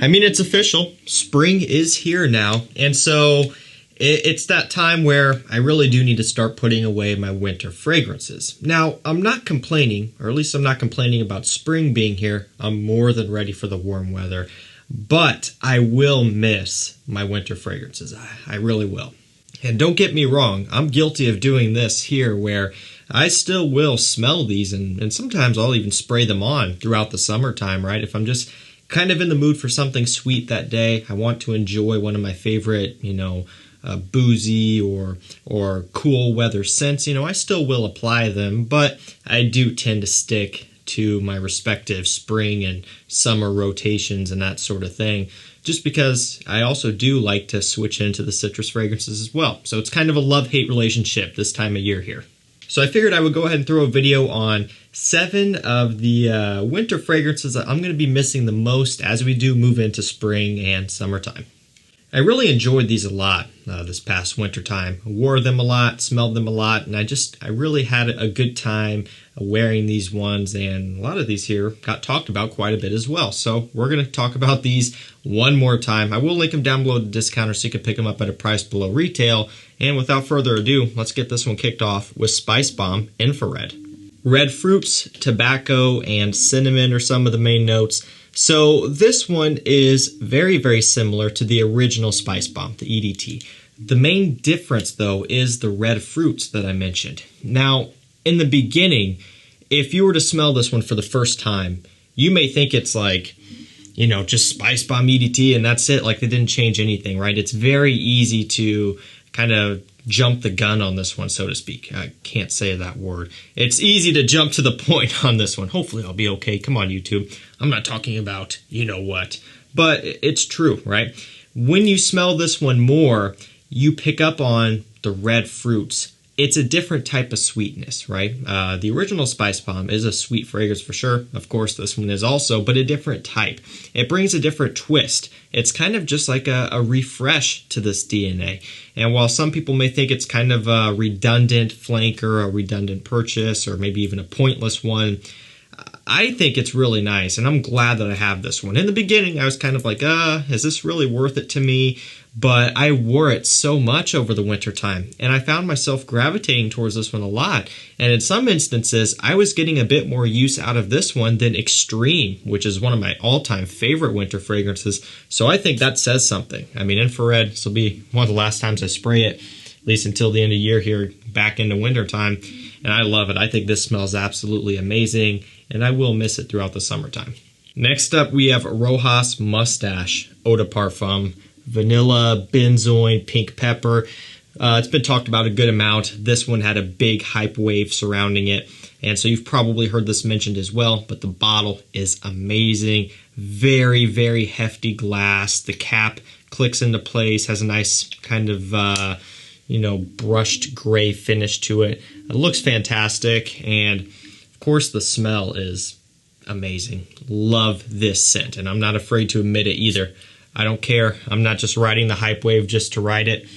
I mean, it's official. Spring is here now. And so it's that time where I really do need to start putting away my winter fragrances. Now, I'm not complaining, or at least I'm not complaining about spring being here. I'm more than ready for the warm weather. But I will miss my winter fragrances. I really will. And don't get me wrong, I'm guilty of doing this here where I still will smell these and sometimes I'll even spray them on throughout the summertime, right? If I'm just kind of in the mood for something sweet that day, I want to enjoy one of my favorite, boozy or cool weather scents, I still will apply them, but I do tend to stick to my respective spring and summer rotations and that sort of thing, just because I also do like to switch into the citrus fragrances as well. So it's kind of a love-hate relationship this time of year here. So I figured I would go ahead and throw a video on 7 of the winter fragrances that I'm going to be missing the most as we do move into spring and summertime. I really enjoyed these a lot this past winter time. I wore them a lot, smelled them a lot, and I really had a good time wearing these ones, and a lot of these here got talked about quite a bit as well. So we're going to talk about these one more time. I will link them down below the discounter so you can pick them up at a price below retail. And without further ado, let's get this one kicked off with Spice Bomb Infrared. Red fruits, tobacco, and cinnamon are some of the main notes. So this one is very, very similar to the original Spice Bomb, the EDT. The main difference, though, is the red fruits that I mentioned. Now, in the beginning, if you were to smell this one for the first time, you may think it's like, just Spice Bomb EDT and that's it, like they didn't change anything, right? It's very easy to kind of jump the gun on this one, so to speak. I can't say that word. It's easy to jump to the point on this one. Hopefully I'll be okay. Come on, YouTube. I'm not talking about you-know-what. But it's true, right? When you smell this one more, you pick up on the red fruits. It's a different type of sweetness, right? The original Spice Bomb is a sweet fragrance for sure. Of course, this one is also, but a different type. It brings a different twist. It's kind of just like a refresh to this DNA. And while some people may think it's kind of a redundant flanker, a redundant purchase, or maybe even a pointless one, I think it's really nice, and I'm glad that I have this one. In the beginning, I was kind of like, is this really worth it to me? But I wore it so much over the winter time, and I found myself gravitating towards this one a lot. And in some instances, I was getting a bit more use out of this one than Extreme, which is one of my all-time favorite winter fragrances. So I think that says something. I mean, infrared, this will be one of the last times I spray it, at least until the end of the year here, back into winter time. And I love it. I think this smells absolutely amazing, and I will miss it throughout the summertime. Next up, we have Rojas Mustache Eau de Parfum. Vanilla, benzoin, pink pepper. It's been talked about a good amount. This one had a big hype wave surrounding it, and so you've probably heard this mentioned as well, but the bottle is amazing. Very, very hefty glass. The cap clicks into place, has a nice kind of, brushed gray finish to it. It looks fantastic, and of course the smell is amazing. Love this scent, and I'm not afraid to admit it either. I don't care. I'm not just riding the hype wave just to ride it.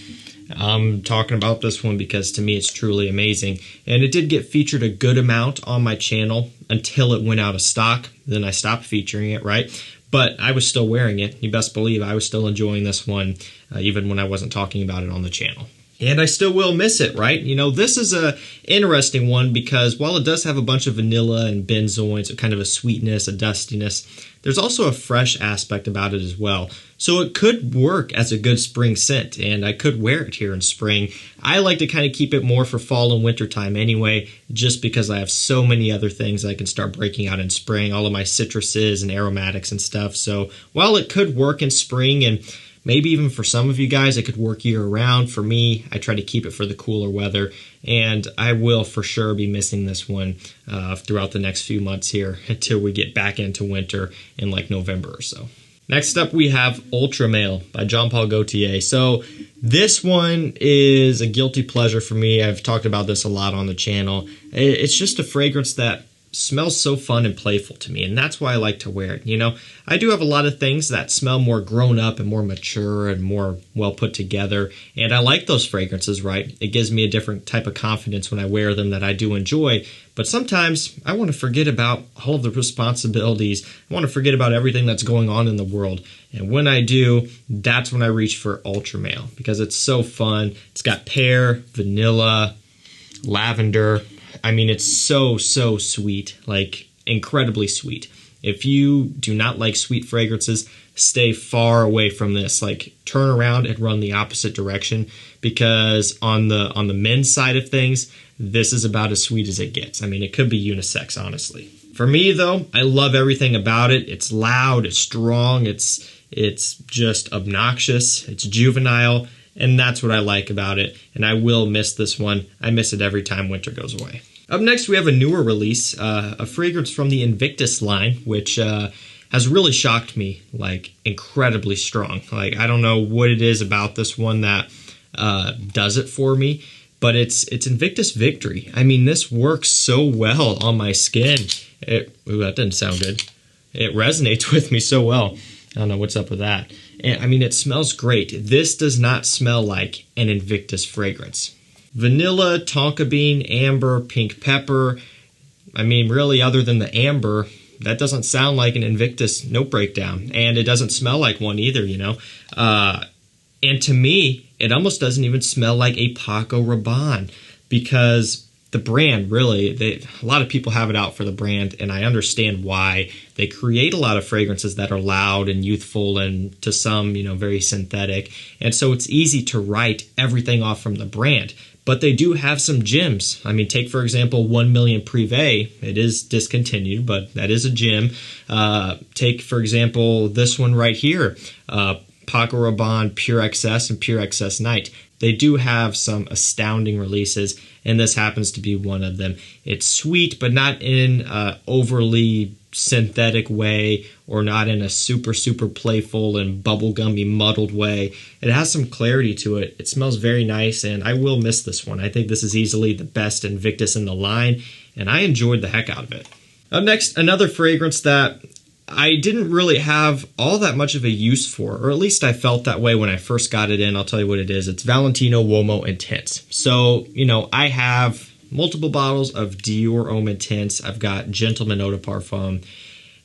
I'm talking about this one because to me it's truly amazing. And it did get featured a good amount on my channel until it went out of stock. Then I stopped featuring it, right? But I was still wearing it. You best believe I was still enjoying this one, even when I wasn't talking about it on the channel. And I still will miss it, right? This is a interesting one because while it does have a bunch of vanilla and benzoin, so kind of a sweetness, a dustiness, there's also a fresh aspect about it as well. So it could work as a good spring scent, and I could wear it here in spring. I like to kind of keep it more for fall and winter time anyway, just because I have so many other things I can start breaking out in spring, all of my citruses and aromatics and stuff. So while it could work in spring, and maybe even for some of you guys, it could work year-round. For me, I try to keep it for the cooler weather, and I will for sure be missing this one throughout the next few months here until we get back into winter in like November or so. Next up, we have Ultra Male by Jean Paul Gaultier. So this one is a guilty pleasure for me. I've talked about this a lot on the channel. It's just a fragrance that smells so fun and playful to me, and that's why I like to wear it. You know, I do have a lot of things that smell more grown up and more mature and more well put together, and I like those fragrances, right? It gives me a different type of confidence when I wear them that I do enjoy, but sometimes I want to forget about all of the responsibilities. I want to forget about everything that's going on in the world, and when I do, that's when I reach for Ultra Male, because it's so fun. It's got pear, vanilla, lavender. I mean, it's so sweet, like incredibly sweet. If you do not like sweet fragrances, stay far away from this. Like, turn around and run the opposite direction, because on the men's side of things, this is about as sweet as it gets. I mean, it could be unisex, honestly. For me, though, I love everything about it. It's loud, it's strong, it's just obnoxious, it's juvenile, and that's what I like about it. And I will miss this one. I miss it every time winter goes away. Up next, we have a newer release, a fragrance from the Invictus line, which has really shocked me, like incredibly strong. Like, I don't know what it is about this one that does it for me, but it's Invictus Victory. I mean, this works so well on my skin. Ooh, that didn't sound good. It resonates with me so well. I don't know what's up with that. And I mean, it smells great. This does not smell like an Invictus fragrance. Vanilla, tonka bean, amber, pink pepper. I mean, really, other than the amber, that doesn't sound like an Invictus note breakdown. And it doesn't smell like one either, you know. And to me, it almost doesn't even smell like a Paco Rabanne, because the brand, really, a lot of people have it out for the brand, and I understand why. They create a lot of fragrances that are loud and youthful and, to some, you know, very synthetic. And so it's easy to write everything off from the brand. But they do have some gems. I mean, take, for example, 1 Million Privé. It is discontinued, but that is a gem. Take, for example, this one right here, Paco Rabanne Pure XS and Pure XS Night. They do have some astounding releases, and this happens to be one of them. It's sweet, but not in an overly synthetic way, or not in a super playful and bubblegummy muddled way. It has some clarity to it. It smells very nice, and I will miss this one. I think this is easily the best Invictus in the line, and I enjoyed the heck out of it. Up next, another fragrance that I didn't really have all that much of a use for, or at least I felt that way when I first got it in. I'll tell you what it is. It's Valentino Uomo Intense. So, you know, I have multiple bottles of Dior Homme Intense. I've got Gentleman Eau de Parfum,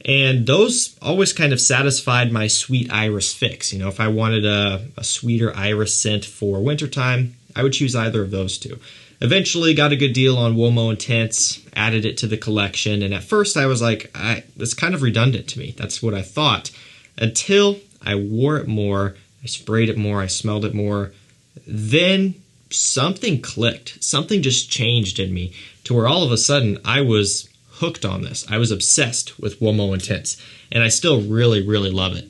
and those always kind of satisfied my sweet iris fix. You know, if I wanted a sweeter iris scent for wintertime, I would choose either of those two. Eventually got a good deal on Uomo Intense, added it to the collection, and at first I was like, it's kind of redundant to me. That's what I thought. Until I wore it more, I sprayed it more, I smelled it more. Then something clicked. Something just changed in me to where all of a sudden I was hooked on this. I was obsessed with Uomo Intense, and I still really love it.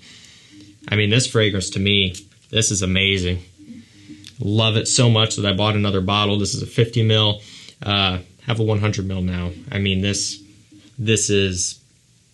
I mean, this fragrance to me, this is amazing. Love it so much that I bought another bottle. This is a 50 ml. Have a 100 ml now. I mean, this is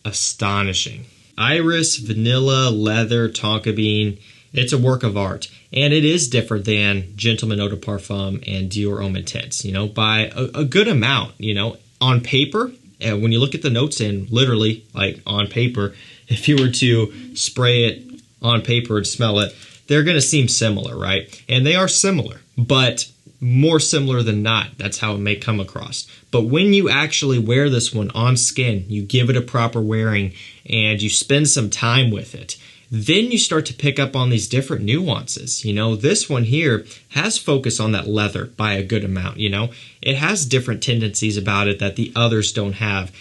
astonishing. Iris, vanilla, leather, tonka bean. It's a work of art. And it is different than Gentleman Eau de Parfum and Dior Homme Intense, you know, by a good amount, you know. On paper, and when you look at the notes in, literally, like on paper, if you were to spray it on paper and smell it, they're going to seem similar, right? And they are similar, but more similar than not. That's how it may come across. But when you actually wear this one on skin, you give it a proper wearing, and you spend some time with it, then you start to pick up on these different nuances. You know, this one here has focus on that leather by a good amount, you know. It has different tendencies about it that the others don't have.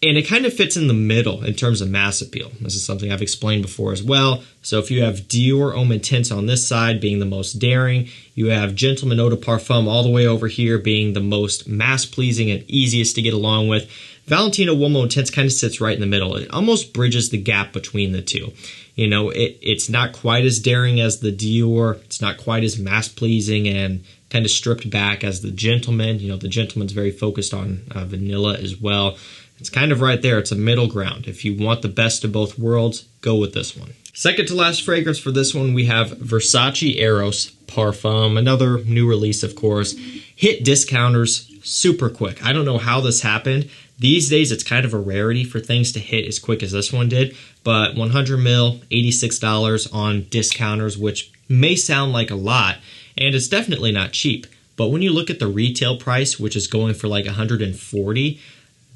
And it kind of fits in the middle in terms of mass appeal. This is something I've explained before as well. So if you have Dior Homme Intense on this side being the most daring, you have Gentleman Eau de Parfum all the way over here being the most mass-pleasing and easiest to get along with, Valentino Uomo Intense kind of sits right in the middle. It almost bridges the gap between the two. You know, it's not quite as daring as the Dior. It's not quite as mass-pleasing and kind of stripped back as the Gentleman. You know, the Gentleman's very focused on vanilla as well. It's kind of right there. It's a middle ground. If you want the best of both worlds, go with this one. Second to last fragrance for this one, we have Versace Eros Parfum. Another new release, of course. Hit discounters super quick. I don't know how this happened. These days, it's kind of a rarity for things to hit as quick as this one did, but 100 mil, $86 on discounters, which may sound like a lot, and it's definitely not cheap. But when you look at the retail price, which is going for like 140,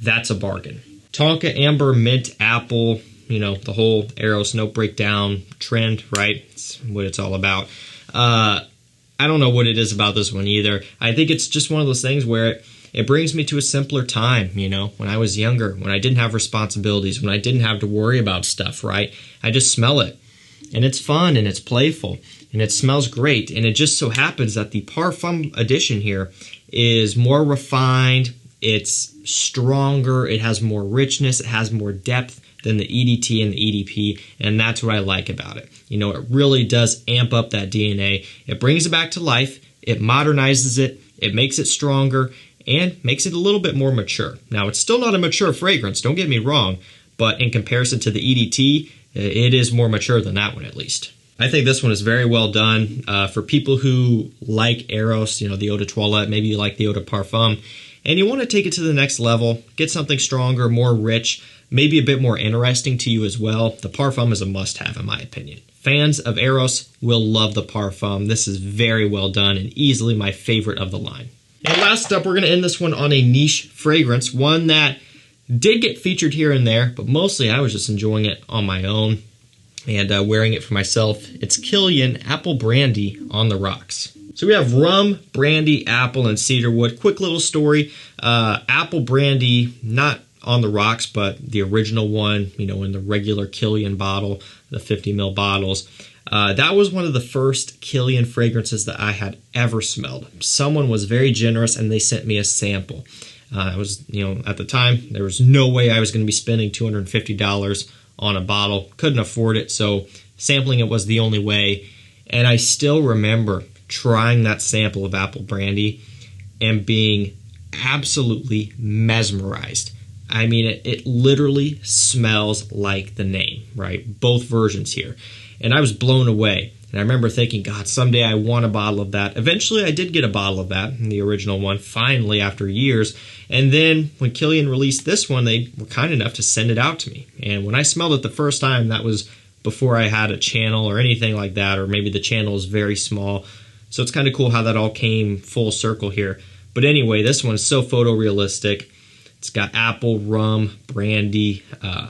that's a bargain. Tonka, amber, mint, apple, you know, the whole Eros note breakdown trend, right? It's what it's all about. I don't know what it is about this one either. I think it's just one of those things where it brings me to a simpler time, you know, when I was younger, when I didn't have responsibilities, when I didn't have to worry about stuff, right? I just smell it, and it's fun, and it's playful, and it smells great. And it just so happens that the Parfum edition here is more refined, it's stronger, it has more richness, it has more depth than the EDT and the EDP, and that's what I like about it. You know, it really does amp up that DNA. It brings it back to life, it modernizes it, it makes it stronger, and makes it a little bit more mature. Now, it's still not a mature fragrance, don't get me wrong, but in comparison to the EDT, it is more mature than that one at least. I think this one is very well done. For people who like Eros, you know, the Eau de Toilette, maybe you like the Eau de Parfum, and you want to take it to the next level, get something stronger, more rich, maybe a bit more interesting to you as well, the Parfum is a must-have in my opinion. Fans of Eros will love the Parfum. This is very well done and easily my favorite of the line. And last up, we're going to end this one on a niche fragrance, one that did get featured here and there, but mostly I was just enjoying it on my own and wearing it for myself. It's Kilian Apple Brandy on the Rocks. So we have rum, brandy, apple, and cedarwood. Quick little story. Apple Brandy, not on the rocks, but the original one, you know, in the regular Kilian bottle, the 50 ml bottles. That was one of the first Kilian fragrances that I had ever smelled. Someone was very generous and they sent me a sample. I was, you know, at the time, there was no way I was going to be spending $250 on a bottle. Couldn't afford it, so sampling it was the only way. And I still remember trying that sample of Apple Brandy and being absolutely mesmerized. I mean, it literally smells like the name, right? Both versions here. And I was blown away. And I remember thinking, God, someday I want a bottle of that. Eventually, I did get a bottle of that, the original one, finally, after years. And then when Kilian released this one, they were kind enough to send it out to me. And when I smelled it the first time, that was before I had a channel or anything like that, or maybe the channel is very small. So it's kind of cool how that all came full circle here. But anyway, this one is so photorealistic. It's got apple, rum, brandy,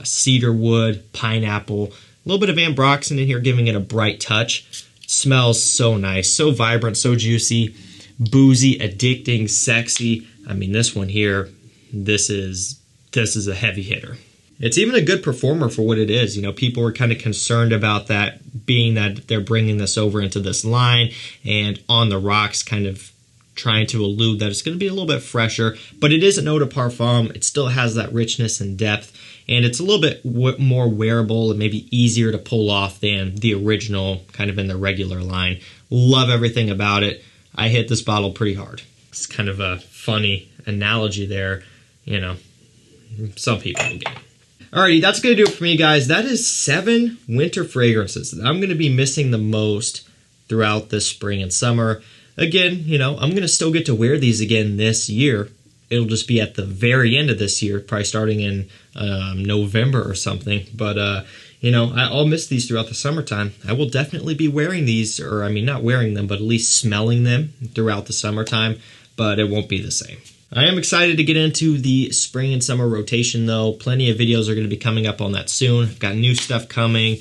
cedarwood, pineapple, a little bit of ambroxan in here giving it a bright touch. It smells so nice, so vibrant, so juicy, boozy, addicting, sexy. I mean, this one here, this is a heavy hitter. It's even a good performer for what it is. You know, people were kind of concerned about that, being that they're bringing this over into this line, and On the Rocks kind of trying to allude that it's going to be a little bit fresher, but it is an eau de parfum. It still has that richness and depth, and it's a little bit more wearable and maybe easier to pull off than the original, kind of in the regular line. Love everything about it. I hit this bottle pretty hard. It's kind of a funny analogy there, you know. Some people will get it. Alrighty, that's going to do it for me, guys. That is 7 winter fragrances that I'm going to be missing the most throughout this spring and summer. Again, you know, I'm going to still get to wear these again this year. It'll just be at the very end of this year, probably starting in November or something. But, you know, I'll miss these throughout the summertime. I will definitely be wearing these, or I mean, not wearing them, but at least smelling them throughout the summertime. But it won't be the same. I am excited to get into the spring and summer rotation, though. Plenty of videos are going to be coming up on that soon. I've got new stuff coming.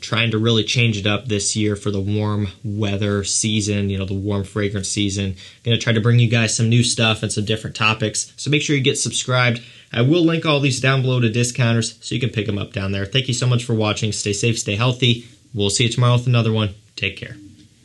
Trying to really change it up this year for the warm weather season, you know, the warm fragrance season. Going to try to bring you guys some new stuff and some different topics. So make sure you get subscribed. I will link all these down below to discounters so you can pick them up down there. Thank you so much for watching. Stay safe, stay healthy. We'll see you tomorrow with another one. Take care.